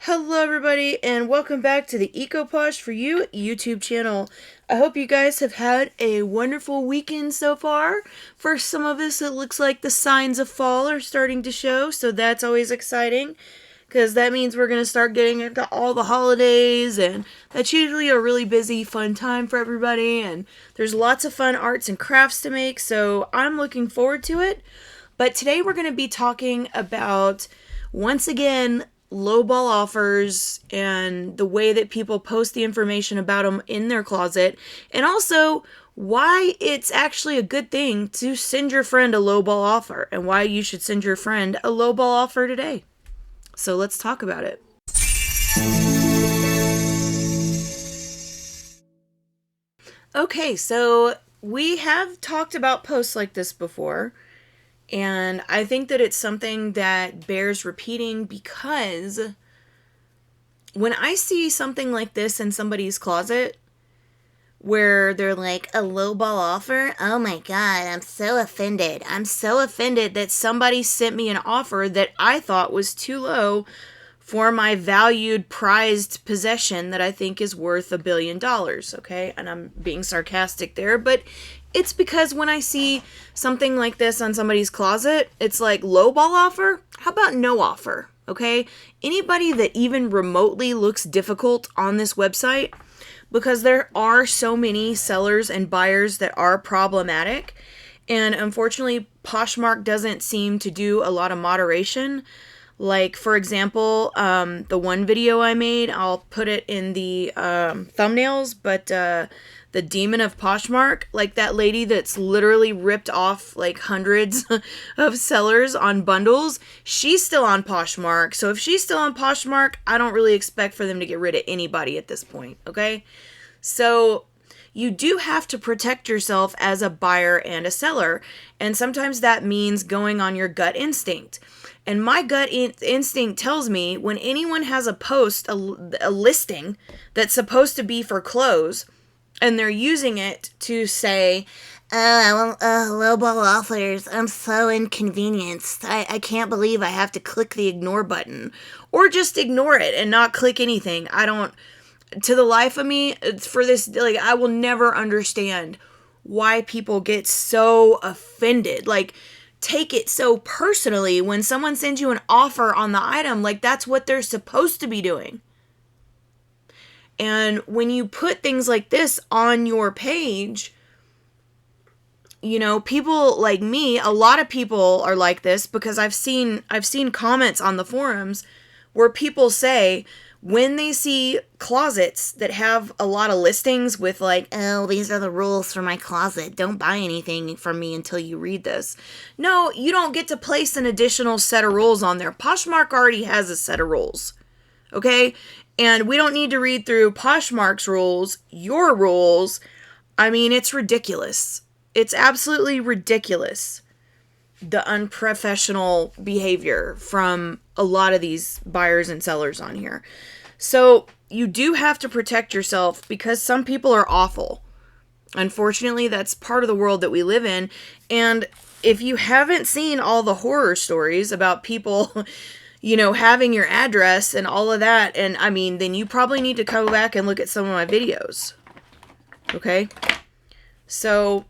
Hello everybody and welcome back to the EcoPosh for You YouTube channel. I hope you guys have had a wonderful weekend so far. For some of us it looks like the signs of fall are starting to show, so that's always exciting because that means we're going to start getting into all the holidays, and that's usually a really busy fun time for everybody, and there's lots of fun arts and crafts to make, so I'm looking forward to it. But today we're going to be talking about, once again, lowball offers and the way that people post the information about them in their closet, and also why it's actually a good thing to send your friend a lowball offer and why you should send your friend a lowball offer today. So let's talk about it. Okay, so we have talked about posts like this before, and I think that it's something that bears repeating because when I see something like this in somebody's closet where they're like, a lowball offer, oh my god, I'm so offended. I'm so offended that somebody sent me an offer that I thought was too low for my valued, prized possession that I think is worth $1 billion, okay? And I'm being sarcastic there, but it's because when I see something like this on somebody's closet, it's like, lowball offer? How about no offer, okay? Anybody that even remotely looks difficult on this website, because there are so many sellers and buyers that are problematic, and unfortunately, Poshmark doesn't seem to do a lot of moderation. Like, for example, the one video I made, I'll put it in the thumbnails, but the Demon of Poshmark, like that lady that's literally ripped off like hundreds of sellers on bundles, she's still on Poshmark. So if she's still on Poshmark, I don't really expect for them to get rid of anybody at this point, okay? So you do have to protect yourself as a buyer and a seller, and sometimes that means going on your gut instinct. And my gut instinct tells me when anyone has a post, a listing that's supposed to be for clothes, and they're using it to say, oh, I want lowball offers. I'm so inconvenienced. I can't believe I have to click the ignore button. Or just ignore it and not click anything. To the life of me, for this, like, I will never understand why people get so offended. Like, take it so personally when someone sends you an offer on the item, like that's what they're supposed to be doing. And when you put things like this on your page, you know, people like me, a lot of people are like this because I've seen comments on the forums where people say when they see closets that have a lot of listings with like, oh, these are the rules for my closet. Don't buy anything from me until you read this. No, you don't get to place an additional set of rules on there. Poshmark already has a set of rules, okay? And we don't need to read through Poshmark's rules, your rules. I mean, it's ridiculous. It's absolutely ridiculous, the unprofessional behavior from a lot of these buyers and sellers on here. So you do have to protect yourself because some people are awful. Unfortunately, that's part of the world that we live in. And if you haven't seen all the horror stories about people, you know, having your address and all of that, and I mean, then you probably need to go back and look at some of my videos. Okay? So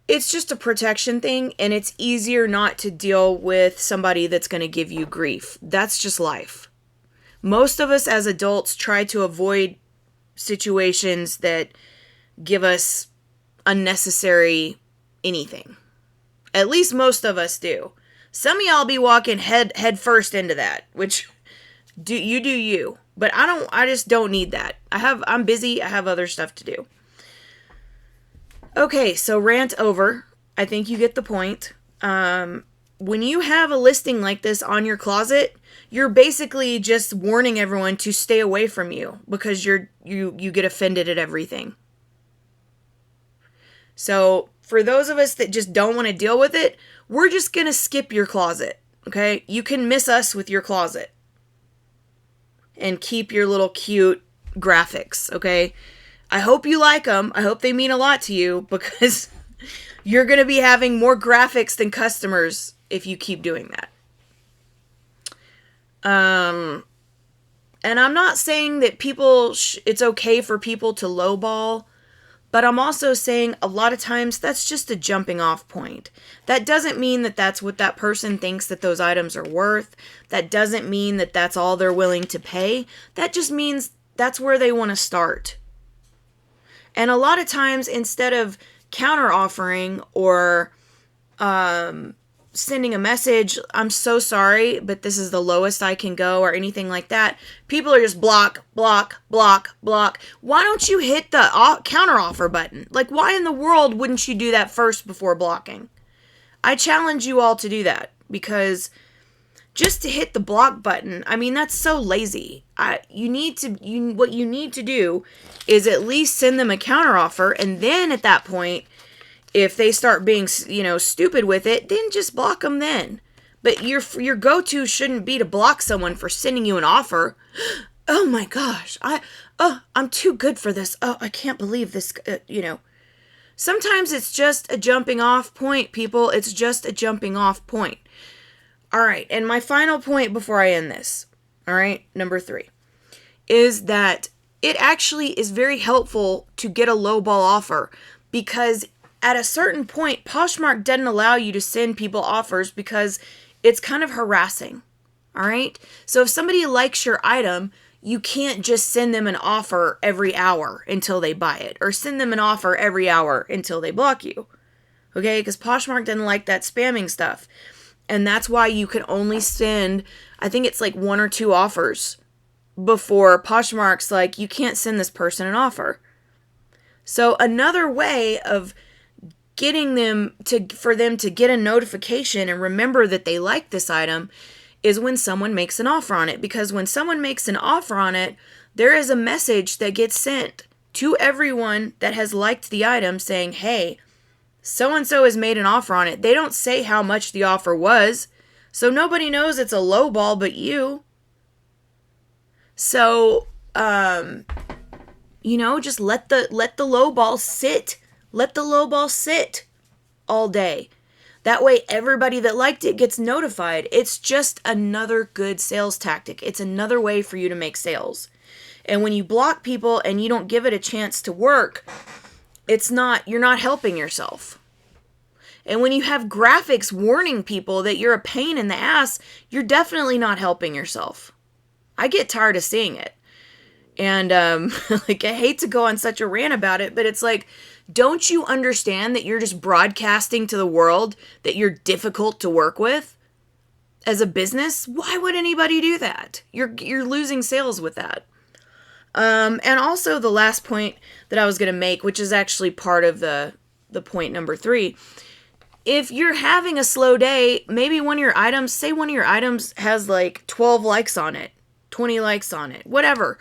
it's just a protection thing, and it's easier not to deal with somebody that's going to give you grief. That's just life. Most of us as adults try to avoid situations that give us unnecessary anything. At least most of us do. Some of y'all be walking head first into that, which do you. But I just don't need that. I'm busy, I have other stuff to do. Okay, so rant over. I think you get the point. When you have a listing like this on your closet, you're basically just warning everyone to stay away from you because you get offended at everything. So for those of us that just don't want to deal with it, we're just going to skip your closet, okay? You can miss us with your closet and keep your little cute graphics, okay? I hope you like them. I hope they mean a lot to you because you're going to be having more graphics than customers if you keep doing that. And I'm not saying that it's okay for people to lowball, but I'm also saying a lot of times that's just a jumping off point. That doesn't mean that that's what that person thinks that those items are worth. That doesn't mean that that's all they're willing to pay. That just means that's where they want to start. And a lot of times, instead of counter offering or sending a message, I'm so sorry, but this is the lowest I can go, or anything like that, people are just block, block, block, block. Why don't you hit the counter offer button? Like, why in the world wouldn't you do that first before blocking? I challenge you all to do that, because just to hit the block button, I mean, that's so lazy. What you need to do is at least send them a counter offer, and then at that point, if they start being, stupid with it, then just block them then. But your go-to shouldn't be to block someone for sending you an offer. Oh my gosh, I'm too good for this. Oh, I can't believe this, Sometimes it's just a jumping off point, people. It's just a jumping off point. All right, and my final point before I end this, all right, number 3, is that it actually is very helpful to get a lowball offer, because at a certain point, Poshmark doesn't allow you to send people offers because it's kind of harassing, all right? So if somebody likes your item, you can't just send them an offer every hour until they buy it, or send them an offer every hour until they block you, okay? Because Poshmark doesn't like that spamming stuff. And that's why you can only send, I think it's like 1 or 2 offers before Poshmark's like, you can't send this person an offer. So another way of getting for them to get a notification and remember that they like this item is when someone makes an offer on it. Because when someone makes an offer on it, there is a message that gets sent to everyone that has liked the item saying, hey, so-and-so has made an offer on it. They don't say how much the offer was, so nobody knows it's a low ball but you. So, just let the low ball sit. Let the low ball sit all day. That way everybody that liked it gets notified. It's just another good sales tactic. It's another way for you to make sales. And when you block people and you don't give it a chance to work, you're not helping yourself. And when you have graphics warning people that you're a pain in the ass, you're definitely not helping yourself. I get tired of seeing it. And, I hate to go on such a rant about it, but it's like, don't you understand that you're just broadcasting to the world that you're difficult to work with as a business? Why would anybody do that? You're losing sales with that. And also the last point that I was going to make, which is actually part of the point number 3, if you're having a slow day, maybe one of your items has like 12 likes on it, 20 likes on it, whatever.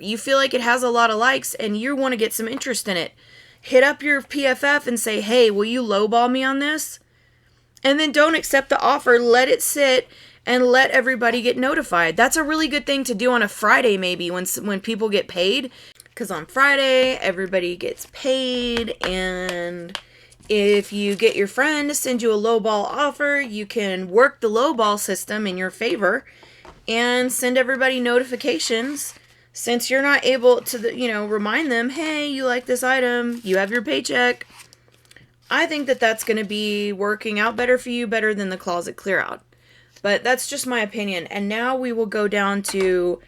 You feel like it has a lot of likes and you want to get some interest in it. Hit up your PFF and say, hey, will you lowball me on this? And then don't accept the offer. Let it sit and let everybody get notified. That's a really good thing to do on a Friday, maybe when people get paid. Because on Friday, everybody gets paid, and if you get your friend to send you a lowball offer, you can work the lowball system in your favor and send everybody notifications. Since you're not able to, remind them, hey, you like this item, you have your paycheck. I think that that's going to be working out better for you, better than the closet clear out. But that's just my opinion. And now we will go down to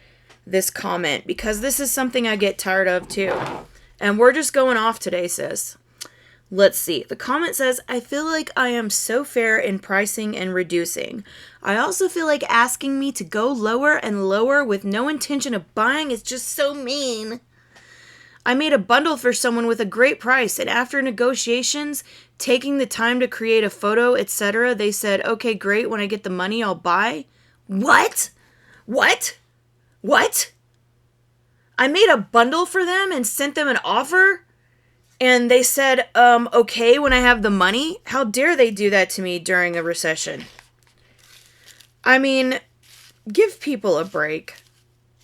this comment, because this is something I get tired of too. And we're just going off today, sis. Let's see. The comment says, I feel like I am so fair in pricing and reducing. I also feel like asking me to go lower and lower with no intention of buying is just so mean. I made a bundle for someone with a great price, and after negotiations, taking the time to create a photo, etc., they said, okay, great, when I get the money, I'll buy. What? I made a bundle for them and sent them an offer? And they said, okay, when I have the money? How dare they do that to me during a recession? I mean, give people a break,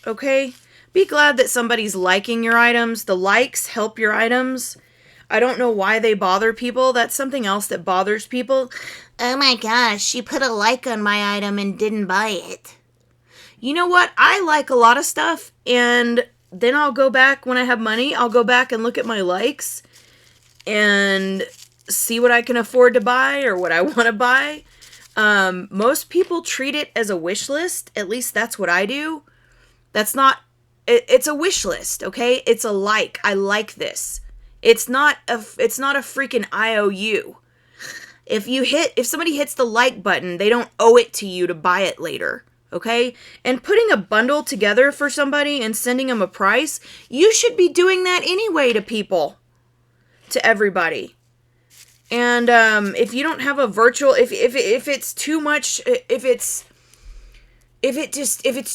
okay? Be glad that somebody's liking your items. The likes help your items. I don't know why they bother people. That's something else that bothers people. Oh my gosh, she put a like on my item and didn't buy it. you know what? I like a lot of stuff, and then I'll go back when I have money. I'll go back and look at my likes and see what I can afford to buy or what I want to buy. Most people treat it as a wish list. At least that's what I do. That's not, it's a wish list, okay? It's a like. I like this. It's not a freaking IOU. If somebody hits the like button, they don't owe it to you to buy it later, okay? And putting a bundle together for somebody and sending them a price, you should be doing that anyway to people, to everybody. And if you don't have a virtual, if it's too much, if it's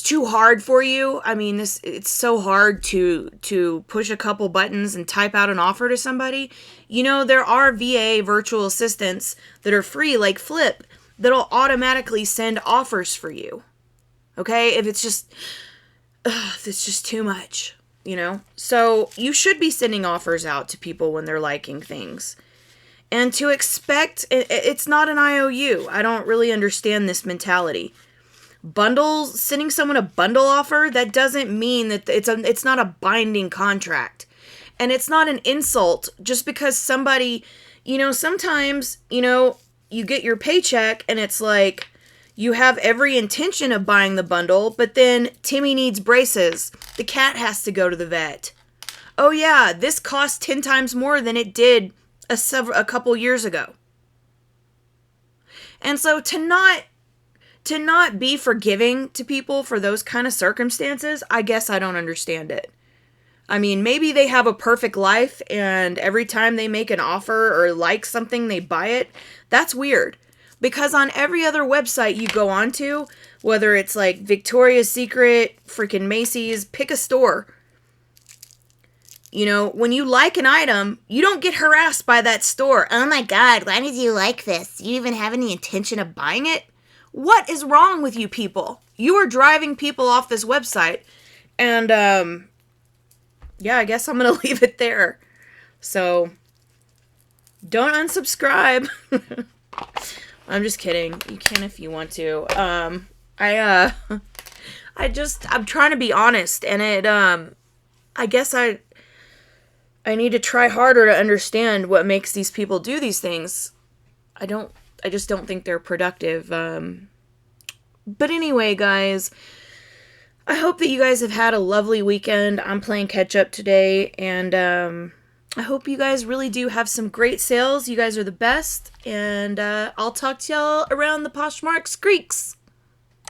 too hard for you, I mean, it's so hard to push a couple buttons and type out an offer to somebody. You know, there are VA virtual assistants that are free, like Flip, that'll automatically send offers for you. Okay? If it's just too much, you know? So you should be sending offers out to people when they're liking things. And to expect, it's not an IOU. I don't really understand this mentality. Bundles, sending someone a bundle offer, that doesn't mean that it's not a binding contract. And it's not an insult just because somebody, you know, sometimes, you know, you get your paycheck and it's like you have every intention of buying the bundle, but then Timmy needs braces. The cat has to go to the vet. Oh yeah, this costs 10 times more than it did a couple years ago. And so to not be forgiving to people for those kind of circumstances, I guess I don't understand it. I mean, maybe they have a perfect life and every time they make an offer or like something, they buy it. That's weird. Because on every other website you go onto, whether it's like Victoria's Secret, freaking Macy's, pick a store. You know, when you like an item, you don't get harassed by that store. Oh my God, why did you like this? Do you even have any intention of buying it? What is wrong with you people? You are driving people off this website. And, yeah, I guess I'm going to leave it there. So, don't unsubscribe. I'm just kidding. You can if you want to. I'm trying to be honest. And I guess I need to try harder to understand what makes these people do these things. I just don't think they're productive. But anyway, guys, I hope that you guys have had a lovely weekend. I'm playing catch up today, and I hope you guys really do have some great sales. You guys are the best, and I'll talk to y'all around the Poshmark Creeks.